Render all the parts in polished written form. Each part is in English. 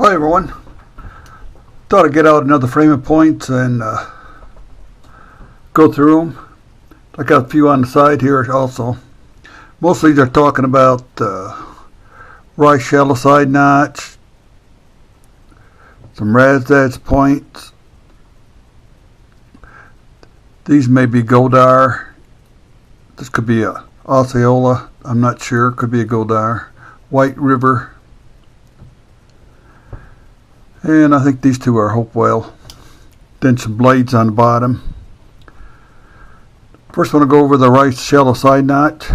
Hi everyone. Thought I'd get out another frame of points and go through them. I got a few on the side here also. Most of these are talking about rice shallow side notch, some Raddats points. These may be Godar. This could be a Osceola. I'm not sure. Could be a Godar. White River. And I think these two are Hopewell. Then some blades on the bottom. First I want to go over the rice shallow side notch.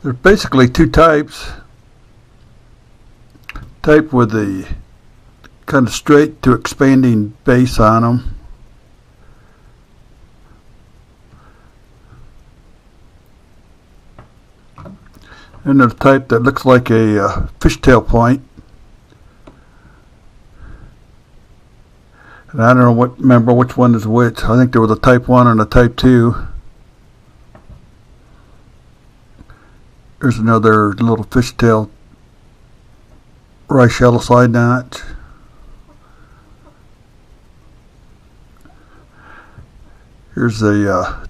There's basically two types. Type with the kind of straight to expanding base on them. And there's a type that looks like a fishtail point. And I don't remember which one is which. I think there was a type 1 and a type 2. There's another little fishtail rice shallow side notch. Here's a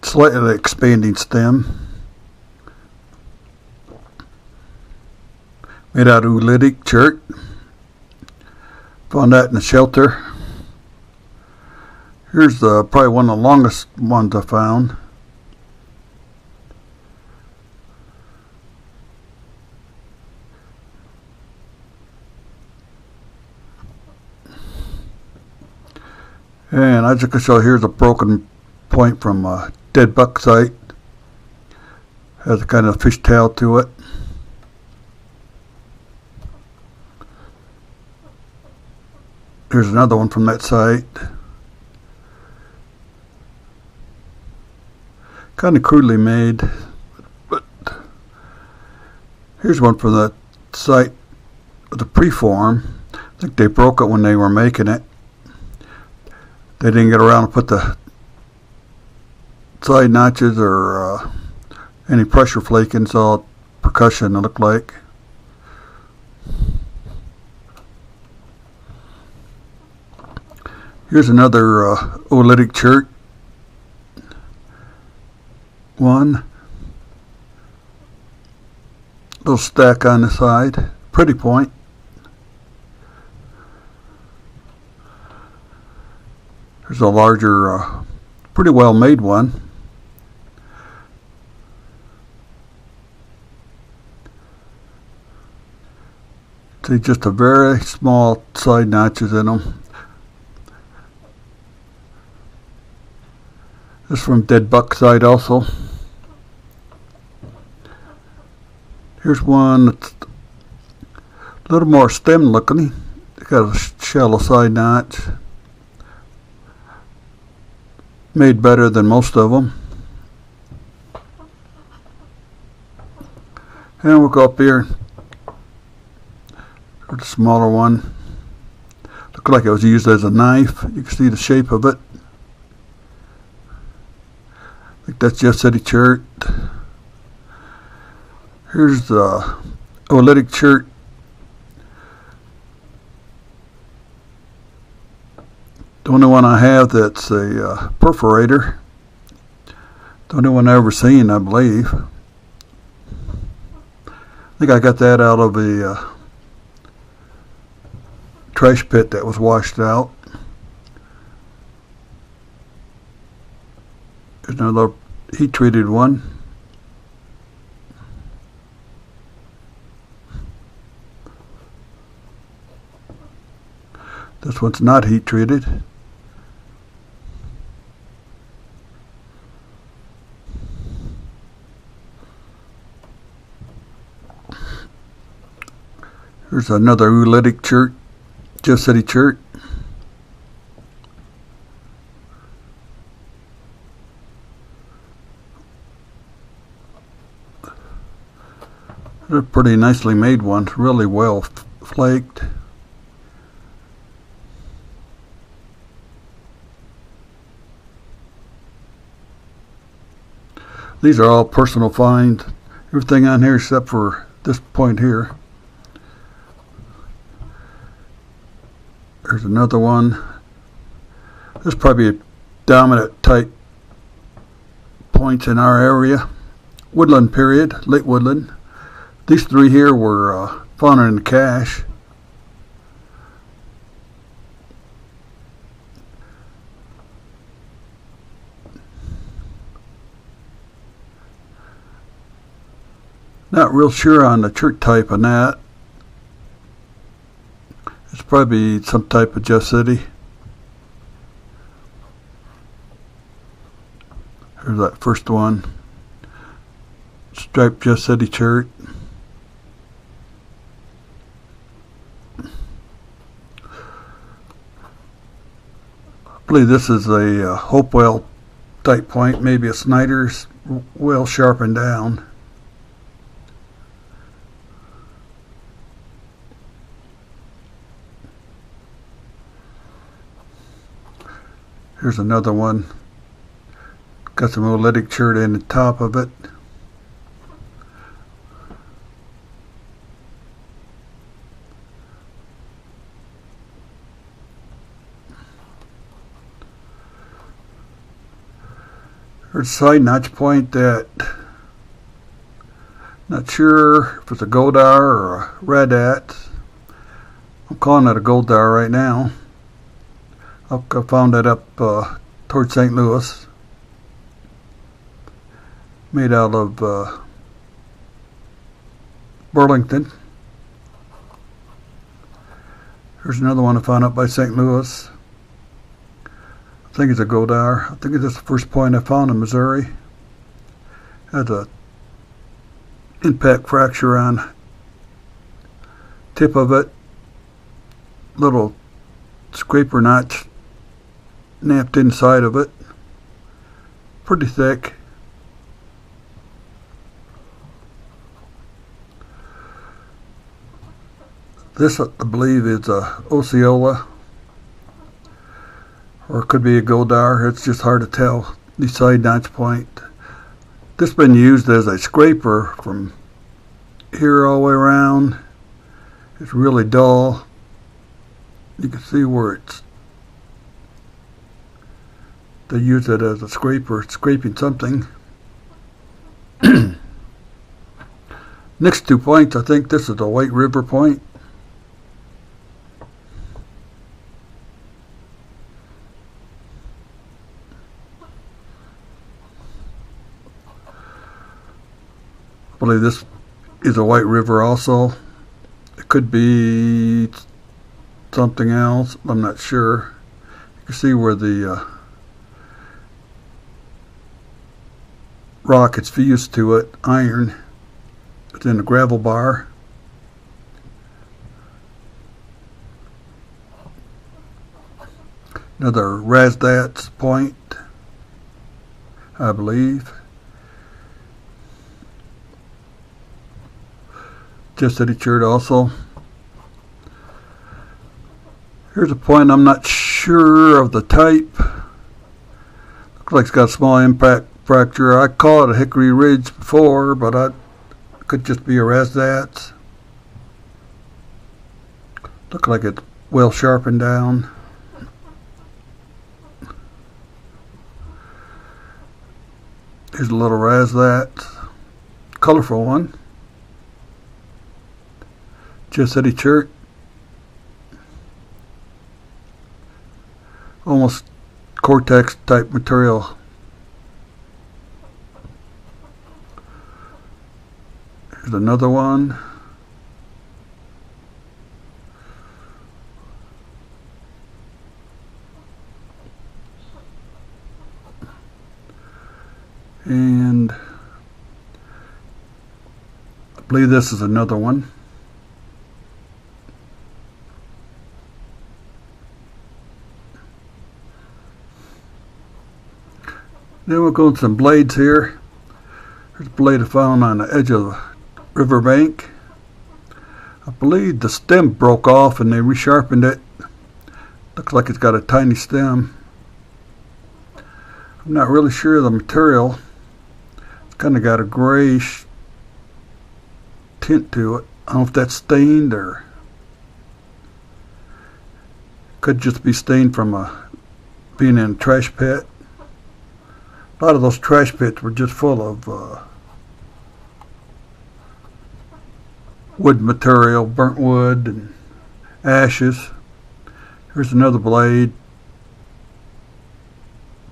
slightly expanding stem. Made out of oolitic chert. Found that in the shelter. Here's probably one of the longest ones I found. And as you can show, here's a broken point from a dead buck site. Has a kind of fish tail to it. Here's another one from that site. Kind of crudely made, but here's one from the site with the preform. I think they broke it when they were making it. They didn't get around to put the side notches or any pressure flaking, so percussion it looked like. Here's another oolitic chert. One little stack on the side, pretty point. There's a larger, pretty well made one. See, just a very small side notches in them. This is from dead buck side also. Here's one that's a little more stem looking. It's got a shallow side notch. Made better than most of them. And we'll go up here. There's a smaller one. Looked like it was used as a knife. You can see the shape of it. I think that's Jeff City chert. Here's the oolitic chert. The only one I have that's a perforator. The only one I've ever seen, I believe. I think I got that out of a trash pit that was washed out. There's another heat-treated one. This one's not heat-treated. Here's another oolitic chert, Jeff City chert. They're a pretty nicely made one, really well flaked. These are all personal finds. Everything on here except for this point here. There's another one. This is probably a dominant type points in our area. Woodland period, late woodland. These three here were found in the cache. Not real sure on the chert type on that. It's probably some type of Jeff City. Here's that first one. Striped Jeff City chert. I believe this is a Hopewell type point, maybe a Snyder's, well sharpened down. Here's another one. Got some oolitic chert in the top of it. There's a side notch point that, not sure if it's a Godar or a Raddats. I'm calling it a Godar right now. I found that up towards St. Louis. Made out of Burlington. Here's another one I found up by St. Louis. I think it's a Godar. I think it's the first point I found in Missouri. Has a impact fracture on tip of it. Little scraper notch napped inside of it. Pretty thick. This, I believe, is a Osceola, or it could be a Godar. It's just hard to tell. The side notch point. This has been used as a scraper from here all the way around. It's really dull. You can see where they use it as a scraper, scraping something. Next 2 points, I think this is a White River point. I believe this is a White River also. It could be something else. I'm not sure. You can see where the rock is fused to it. Iron. It's in the gravel bar. Another Raddats point, I believe. Just City chert also. Here's a point I'm not sure of the type. Looks like it's got a small impact fracture. I call it a Hickory Ridge before, but it could just be a Raddats. Looks like it's well sharpened down. Here's a little Raddats. Colorful one. Just City chert. Almost Cortex type material. Here's another one. And I believe this is another one. Then we'll go to some blades here. There's a blade I found on the edge of the river bank. I believe the stem broke off and they resharpened it. Looks like it's got a tiny stem. I'm not really sure of the material. It's kind of got a grayish tint to it. I don't know if that's stained or Could just be stained from being in a trash pit. A lot of those trash pits were just full of wood material, burnt wood and ashes. Here's another blade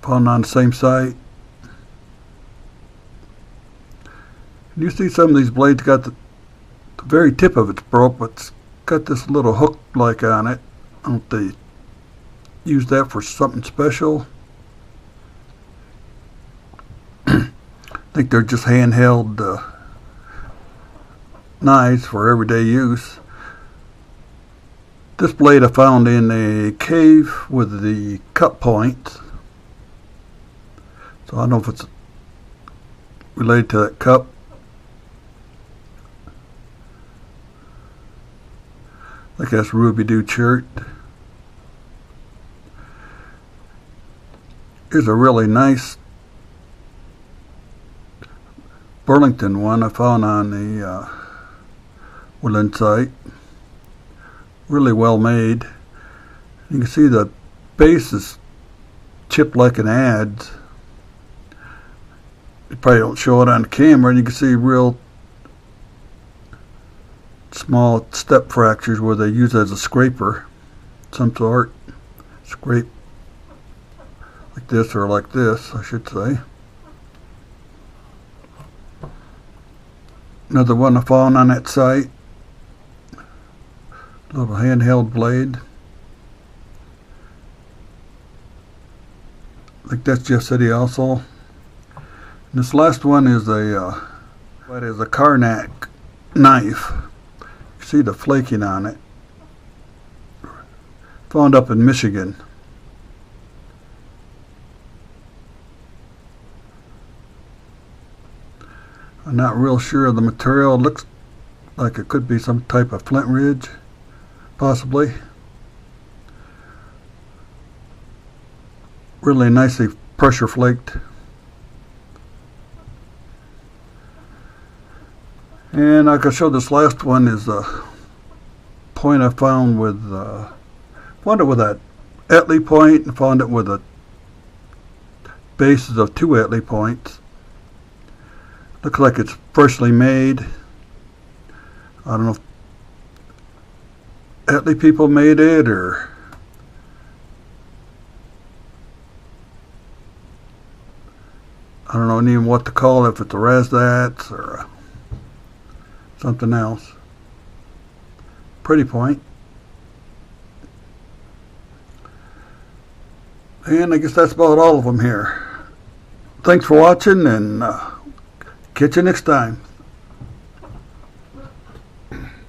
found on the same site. And you see some of these blades got the very tip of it's broke, but it's got this little hook like on it. I don't know if they use that for something special. I think they're just handheld knives for everyday use. This blade I found in a cave with the cut points. So I don't know if it's related to that cup. I think that's Ruby-Doo shirt. Here's a really nice Burlington one I found on the Woodland site. Really well made. You can see the base is chipped like an adze. You probably don't show it on the camera, and you can see real small step fractures where they use it as a scraper, some sort. Scrape like this or like this, I should say. Another one I found on that site. Little handheld blade. I think that's Jeff City also. And this last one is a Karnak knife. You see the flaking on it. Found up in Michigan. I'm not real sure of the material. It looks like it could be some type of flint ridge, possibly. Really nicely pressure flaked. And like I showed, this last one is a point I found with found it with that Etley point, and found it with the bases of two Etley points. Looks like it's freshly made. I don't know if Etley people made it, or I don't know even what to call it, if it's a Raddats or something else. Pretty point. And I guess that's about all of them here. Thanks for watching, and catch you next time.